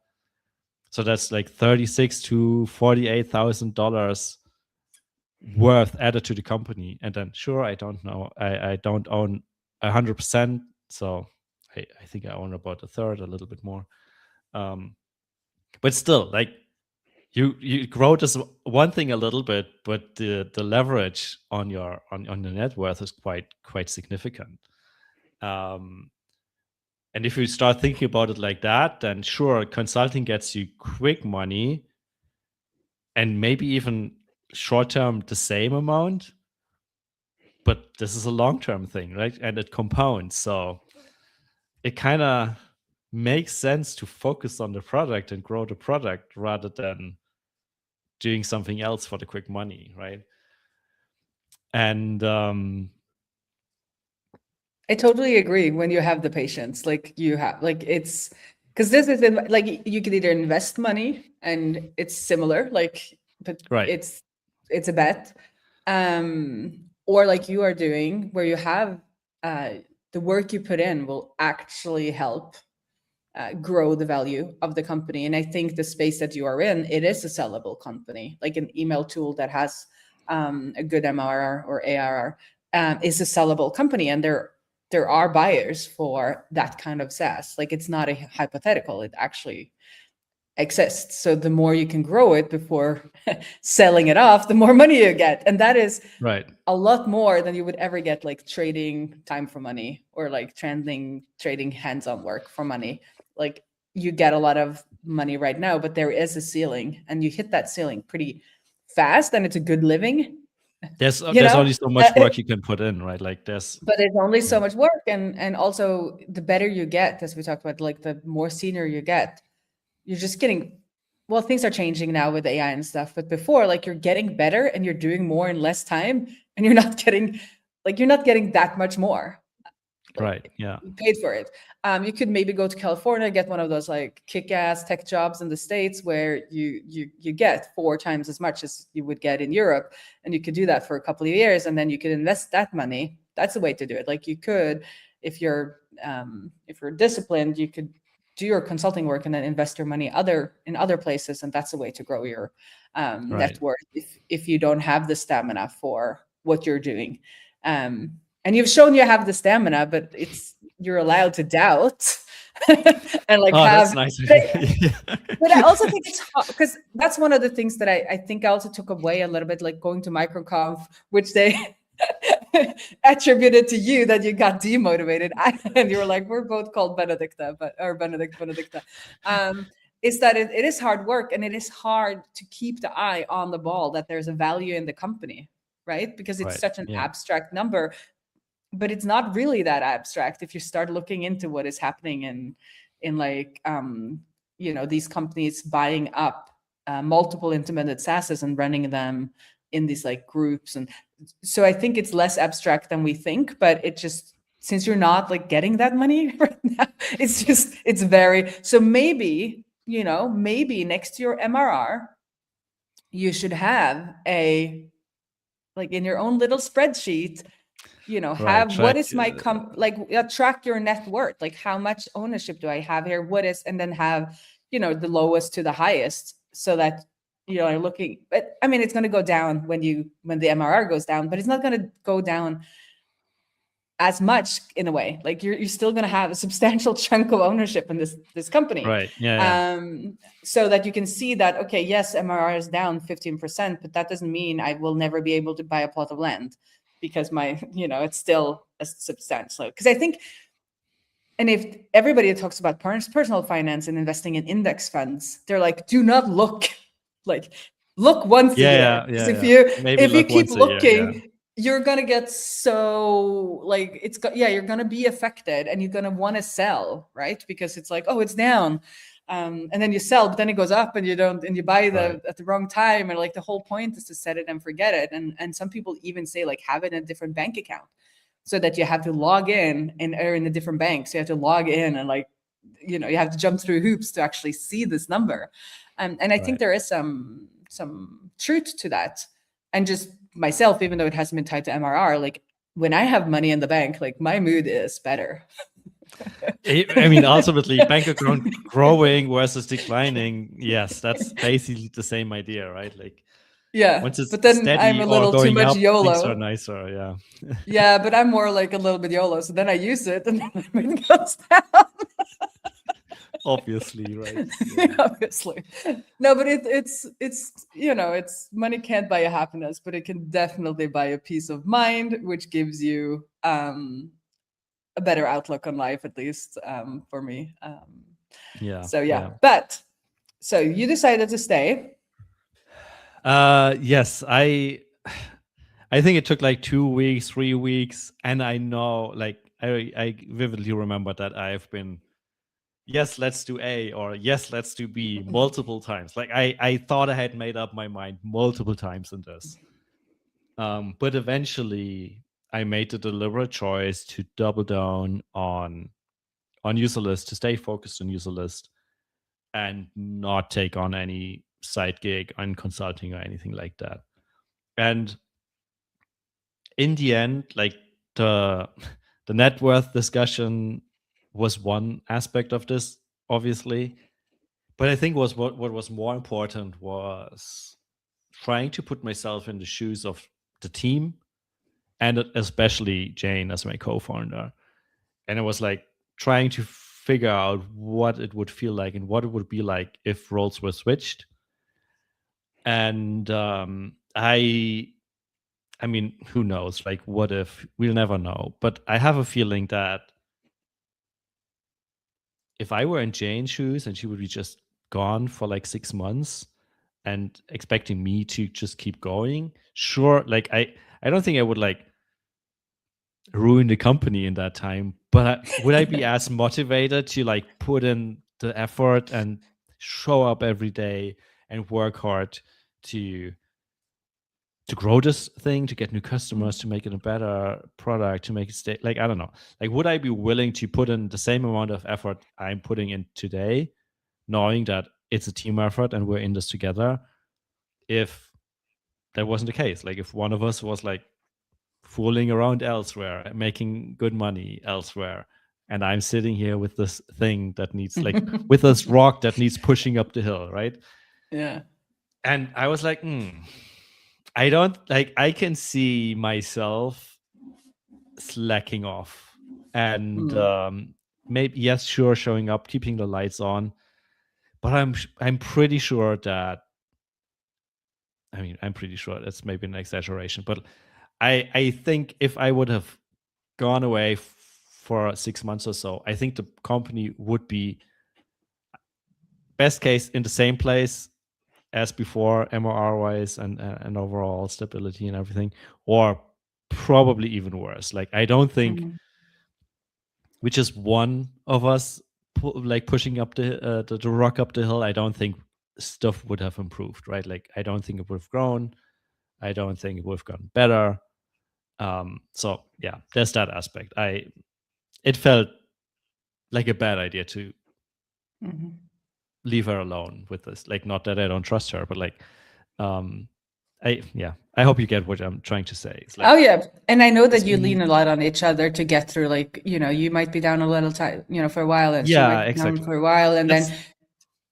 So that's like $36,000 to $48,000 worth added to the company. And then, sure, I don't know, I don't own 100%, so I think I own about a third, a little bit more. But still, like, you grow this one thing a little bit, but the leverage on your net worth is quite significant. And if you start thinking about it like that, then sure, consulting gets you quick money, and maybe even short term the same amount. But this is a long term thing, right? And it compounds, so it kind of makes sense to focus on the product and grow the product rather than doing something else for the quick money, right? And I totally agree when you have the patience, like you have, like it's because this is like you could either invest money and it's similar, like, but right, it's a bet, or like you are doing where you have the work you put in will actually help grow the value of the company. And I think the space that you are in, it is a sellable company, like an email tool that has a good MRR or ARR is a sellable company, and there are buyers for that kind of SaaS. Like it's not a hypothetical; it actually exists. So the more you can grow it before selling it off, the more money you get, and that is right, a lot more than you would ever get like trading time for money or like trading hands-on work for money. Like you get a lot of money right now, but there is a ceiling, and you hit that ceiling pretty fast, and it's a good living. there's You know, only so much work you can put in, right? Like there's but there's only so much work, and also the better you get, as we talked about, like the more senior you get, you're just getting, well, things are changing now with AI and stuff, but before, like, you're getting better and you're doing more in less time, and you're not getting that much more, like, right, yeah, you paid for it. You could maybe go to California, get one of those like kick-ass tech jobs in the States where you get 4 times as much as you would get in Europe, and you could do that for a couple of years, and then you could invest that money. That's the way to do it. Like you could, if you're disciplined, you could do your consulting work and then invest your money in other places, and that's a way to grow your net worth if you don't have the stamina for what you're doing. And you've shown you have the stamina, but you're allowed to doubt and like that's nice. But I also think it's hard because that's one of the things that I think I also took away a little bit, like going to MicroConf, which they attributed to you, that you got demotivated. And you were like, we're both called Benedicta, Benedicta. Is that it is hard work, and it is hard to keep the eye on the ball, that there's a value in the company, right? Because it's such an abstract number. But it's not really that abstract if you start looking into what is happening in like these companies buying up multiple implemented SaaSes and running them in these like groups. And so I think it's less abstract than we think, but it just, since you're not like getting that money right now, it's very, so maybe next to your MRR you should have like in your own little spreadsheet, have what is my track your net worth, like how much ownership do I have here, and then have the lowest to the highest, so that you're looking. But I mean, it's going to go down when the MRR goes down, but it's not going to go down as much in a way. Like you're still going to have a substantial chunk of ownership in this company, right? Yeah. So that you can see that, okay, yes, MRR is down 15%, but that doesn't mean I will never be able to buy a plot of land, because my, it's still a substantial. Because I think, and if everybody talks about personal finance and investing in index funds, they're like, do not look once a year. If you keep looking, you're gonna get so like you're gonna be affected, and you're gonna want to sell, right? Because it's like, oh, it's down. And then you sell, but then it goes up, and you buy at the wrong time, and like the whole point is to set it and forget it. And some people even say like have it in a different bank account, so that you have to log in and are in a different bank. So you have to log in and like you have to jump through hoops to actually see this number. And I think there is some truth to that. And just myself, even though it hasn't been tied to MRR, like when I have money in the bank, like my mood is better. I mean, ultimately, bank account growing versus declining. Yes, that's basically the same idea, right? Like, Yeah, Once it's but then I'm steady a or little too going much up, things are YOLO. nicer. Yeah. Yeah, but I'm more like a little bit YOLO. So then I use it and then it goes down. Obviously, right? Yeah. Obviously. No, but it's it's money can't buy you happiness, but it can definitely buy a peace of mind, which gives you a better outlook on life, at least for me. Yeah. So yeah, Yeah. but so you decided to stay. Yes, I think it took like 2 weeks, 3 weeks, and I know, like, I vividly remember that I've been, yes, let's do A, or yes, let's do B multiple times. Like I thought I had made up my mind multiple times in this. But eventually I made the deliberate choice to double down on Userlist, to stay focused on Userlist and not take on any side gig on consulting or anything like that. And in the end, like, the net worth discussion was one aspect of this, obviously. But I think what was more important was trying to put myself in the shoes of the team, and especially Jane as my co-founder. And it was like trying to figure out what it would feel like and what it would be like if roles were switched. And I mean, who knows? Like, what if? We'll never know. But I have a feeling that if I were in Jane's shoes and she would be just gone for like 6 months and expecting me to just keep going, sure, like, I don't think I would like ruin the company in that time. But would I be as motivated to like put in the effort and show up every day and work hard to grow this thing, to get new customers, to make it a better product, to make it stay, like, I don't know, like, would I be willing to put in the same amount of effort I'm putting in today, knowing that it's a team effort and we're in this together, if that wasn't the case? Like, if one of us was like fooling around elsewhere, making good money elsewhere, and I'm sitting here with this thing that needs, like, with this rock that needs pushing up the hill, right? Yeah. And I was like, I don't, like, I can see myself slacking off, and maybe, yes, sure, showing up, keeping the lights on, but I'm pretty sure that, I mean, I'm pretty sure that's maybe an exaggeration, but I think if I would have gone away for 6 months or so, I think the company would be, best case, in the same place as before, MRR wise and overall stability and everything, or probably even worse. Like, I don't think, which is one of us like pushing up the rock up the hill, I don't think stuff would have improved, right? Like, I don't think it would have grown. I don't think it would have gotten better. So yeah, there's that aspect. It felt like a bad idea to leave her alone with this. Like, not that I don't trust her, but like, I hope you get what I'm trying to say. It's like, Oh yeah, and I know that you been, lean a lot on each other to get through. Like, you might be down a little time, for a while, and she yeah, might be exactly. down for a while, and That's,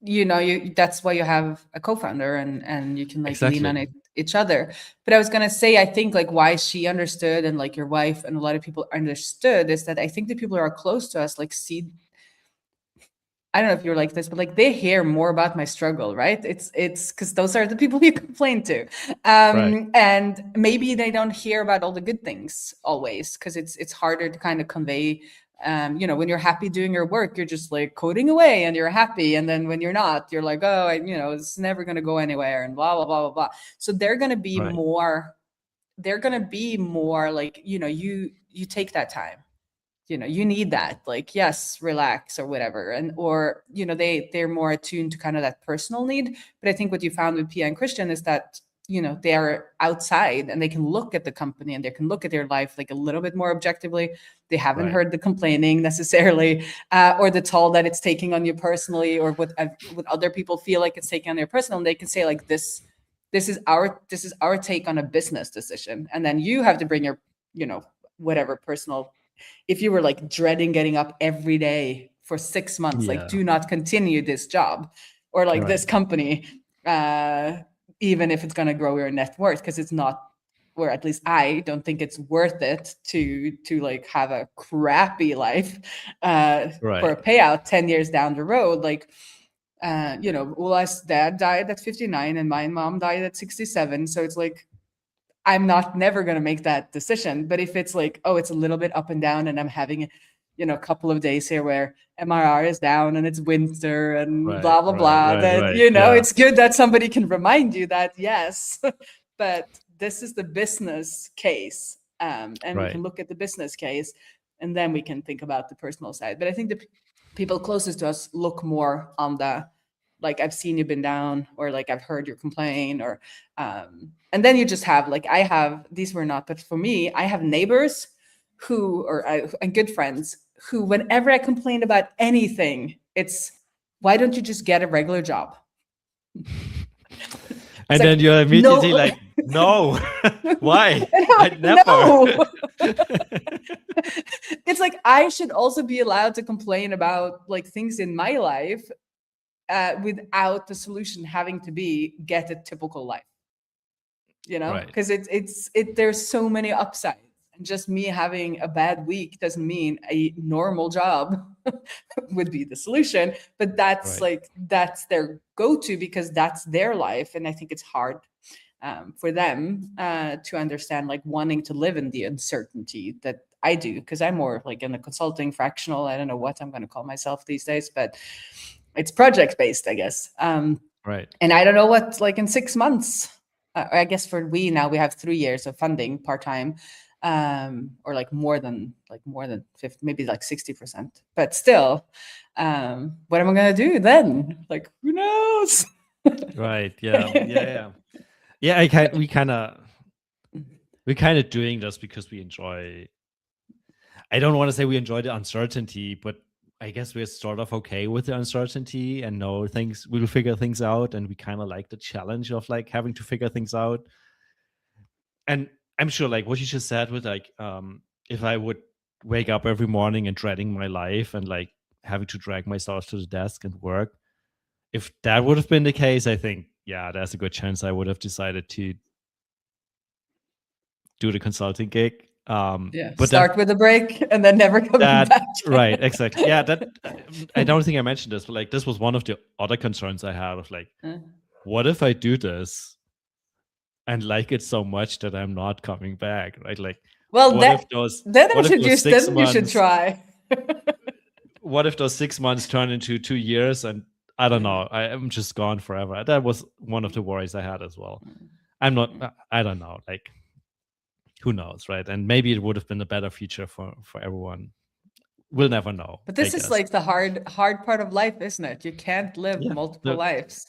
then that's why you have a co-founder, and you can like lean on each other. But I was gonna say, I think like why she understood, and like your wife and a lot of people understood, is that I think the people who are close to us like see. I don't know if you're like this, but like they hear more about my struggle, right? It's because those are the people you complain to, right. and maybe they don't hear about all the good things always, because it's harder to kind of convey. When you're happy doing your work, you're just like coding away and you're happy, and then when you're not, you're like, oh, it's never gonna go anywhere, and blah blah blah blah blah. So they're gonna be Right. more. They're gonna be more like you take that time. You need that, like, yes, relax or whatever, and or they're more attuned to kind of that personal need. But I think what you found with Pia and Christian is that they are outside and they can look at the company and they can look at their life like a little bit more objectively. They haven't heard the complaining necessarily, or the toll that it's taking on you personally, or what other people feel like it's taking on their personal, and they can say like, this is our take on a business decision, and then you have to bring your whatever personal. If you were like dreading getting up every day for 6 months, like, do not continue this job or like this company, even if it's going to grow your net worth, because it's not, or at least I don't think it's worth it to like have a crappy life for a payout 10 years down the road. Like, you know, Ula's dad died at 59 and my mom died at 67. So it's like, I'm never going to make that decision. But if it's like, oh, it's a little bit up and down and I'm having, you know, a couple of days here where MRR is down and it's winter and blah, blah, blah, then, you know, it's good that somebody can remind you that, yes, but this is the business case. And we can look at the business case and then we can think about the personal side. But I think the people closest to us look more on the, like, I've seen you been down, or like, I've heard your complaint, or, and then you just have, like, I have, these were not, but for me, I have neighbors who, and good friends who, whenever I complain about anything, it's, why don't you just get a regular job? And then you're immediately like, no, why? I never. No. It's like, I should also be allowed to complain about like things in my life without the solution having to be get a typical life, you know, because there's so many upsides. And just me having a bad week doesn't mean a normal job would be the solution. But that's like, that's their go-to because that's their life. And I think it's hard for them to understand, like, wanting to live in the uncertainty that I do, because I'm more like in a consulting fractional. I don't know what I'm going to call myself these days, but it's project-based, I guess. And I don't know what, like, in 6 months, I guess we have 3 years of funding part-time. Or like more than 50, maybe like 60%, but still, what am I going to do then? Like, who knows? Yeah. We kind of doing this because we enjoy, I don't want to say we enjoy the uncertainty, but I guess we're sort of okay with the uncertainty and know we'll figure things out. And we kind of like the challenge of like having to figure things out. And I'm sure, like what you just said, with like, if I would wake up every morning and dreading my life and like having to drag myself to the desk and work, if that would have been the case, I think, yeah, there's a good chance I would have decided to do the consulting gig. But start with a break and then never come back. Right, exactly. Yeah, that I don't think I mentioned this, but like this was one of the other concerns I had of like, what if I do this and like it so much that I'm not coming back, right? Like, well, then you should try. What if those 6 months turn into 2 years and I don't know, I'm just gone forever? That was one of the worries I had as well. I don't know, like, who knows, right? And maybe it would have been a better future for everyone. We'll never know. But this is like the hard part of life, isn't it? You can't live multiple lives.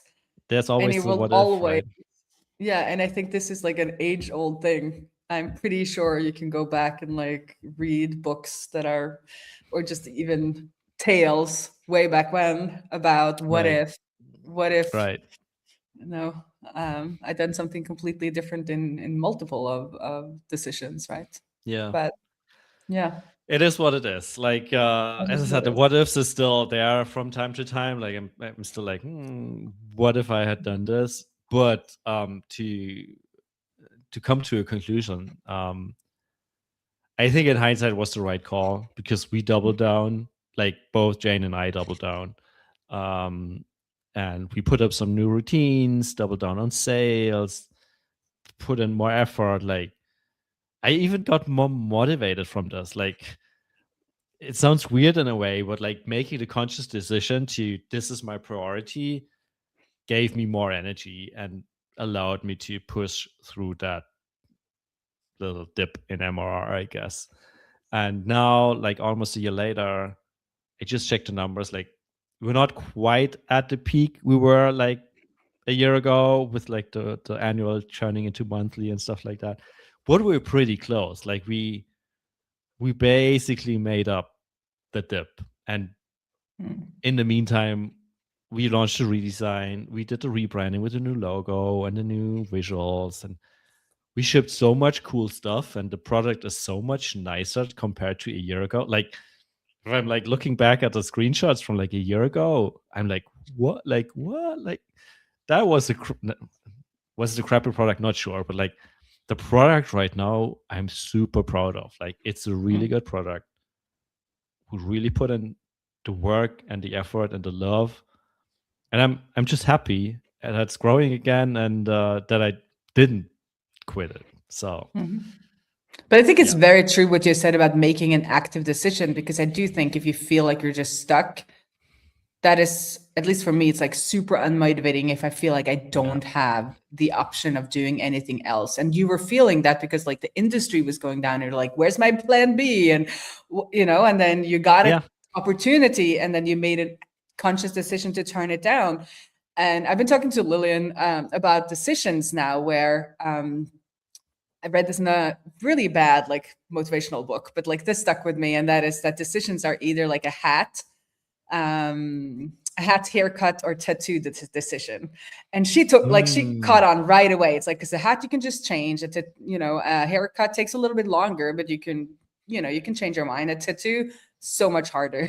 There's always right? Yeah, and I think this is like an age-old thing. I'm pretty sure you can go back and like read books that are, or just even tales way back when about what if, you know, I've done something completely different in multiple of decisions, right? Yeah. But yeah. It is what it is. Like, as I said, the what ifs is still there from time to time. Like, I'm still like, what if I had done this? But to come to a conclusion, I think in hindsight was the right call because we doubled down, like both Jane and I doubled down. And we put up some new routines, doubled down on sales, put in more effort. Like, I even got more motivated from this. Like, it sounds weird in a way, but like making the conscious decision to this is my priority gave me more energy and allowed me to push through that little dip in MRR, I guess. And now, like almost a year later, I just checked the numbers. Like, we're not quite at the peak we were like a year ago with like the annual churning into monthly and stuff like that. But we're pretty close. Like we basically made up the dip. And in the meantime, we launched a redesign. We did the rebranding with a new logo and the new visuals, and we shipped so much cool stuff. And the product is so much nicer compared to a year ago. Like, if I'm like looking back at the screenshots from like a year ago, I'm like, what? Like, what? Like, that was Was it a crappy product? Not sure, but like the product right now, I'm super proud of. Like it's a really good product. We really put in the work and the effort and the love, and I'm just happy that it's growing again, and that I didn't quit it. So, But I think it's very true what you said about making an active decision, because I do think if you feel like you're just stuck, that is, at least for me, it's like super unmotivating if I feel like I don't have the option of doing anything else. And you were feeling that because like the industry was going down, and you're like, where's my plan B? And, and then you got an opportunity, and then you made a conscious decision to turn it down. And I've been talking to Lillian about decisions now, where I read this in a really bad, like, motivational book, but like this stuck with me. And that is that decisions are either like a hat, haircut, or tattoo decision. And she took she caught on right away. It's like, because a hat you can just change it, a haircut takes a little bit longer, but you can change your mind. A tattoo, so much harder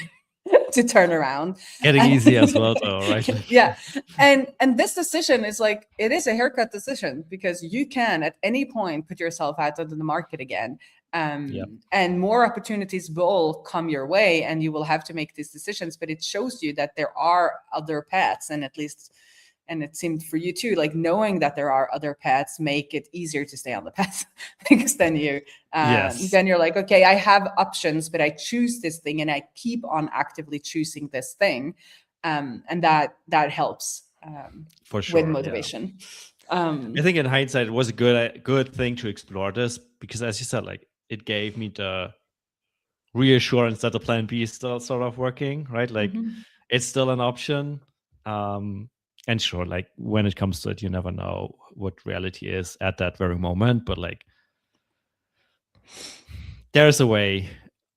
to turn around. Getting easy as well, though, right? Yeah. And this decision is like, it is a haircut decision, because you can at any point put yourself out of the market again. And more opportunities will come your way, and you will have to make these decisions. But it shows you that there are other paths, and it seemed for you too, like knowing that there are other paths make it easier to stay on the path, because then you're like, okay, I have options, but I choose this thing, and I keep on actively choosing this thing, and that helps for sure with motivation. I think in hindsight, it was a good thing to explore this, because as you said, like it gave me the reassurance that the plan B is still sort of working, right? Like it's still an option. And sure, like when it comes to it, you never know what reality is at that very moment. But like, there's a way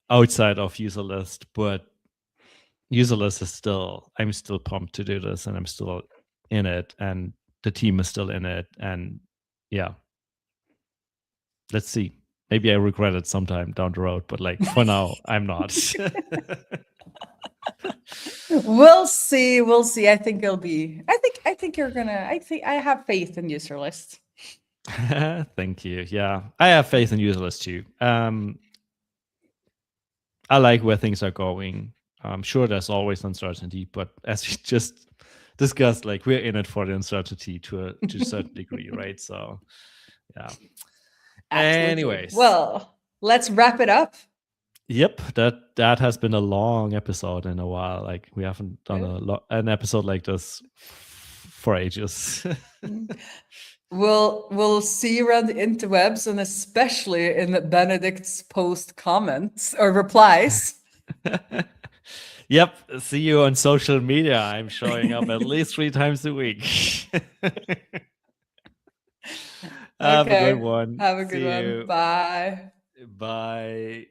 outside of Userlist, but Userlist is I'm still pumped to do this, and I'm still in it, and the team is still in it. And yeah, let's see. Maybe I regret it sometime down the road, but like for now, I'm not. We'll see. I think it'll be. I think you're gonna. I have faith in Userlist. Thank you. Yeah, I have faith in Userlist too. I like where things are going. I'm sure there's always uncertainty, but as we just discussed, like we're in it for the uncertainty to a certain degree, right? So, yeah. Absolutely. Anyways, well, let's wrap it up. Yep, that has been a long episode in a while. Like we haven't done an episode like this for ages. We'll see you around the interwebs, and especially in Benedict's post comments or replies. Yep, see you on social media. I'm showing up at least 3 times a week. Have a good one. Have a good one. Bye. Bye.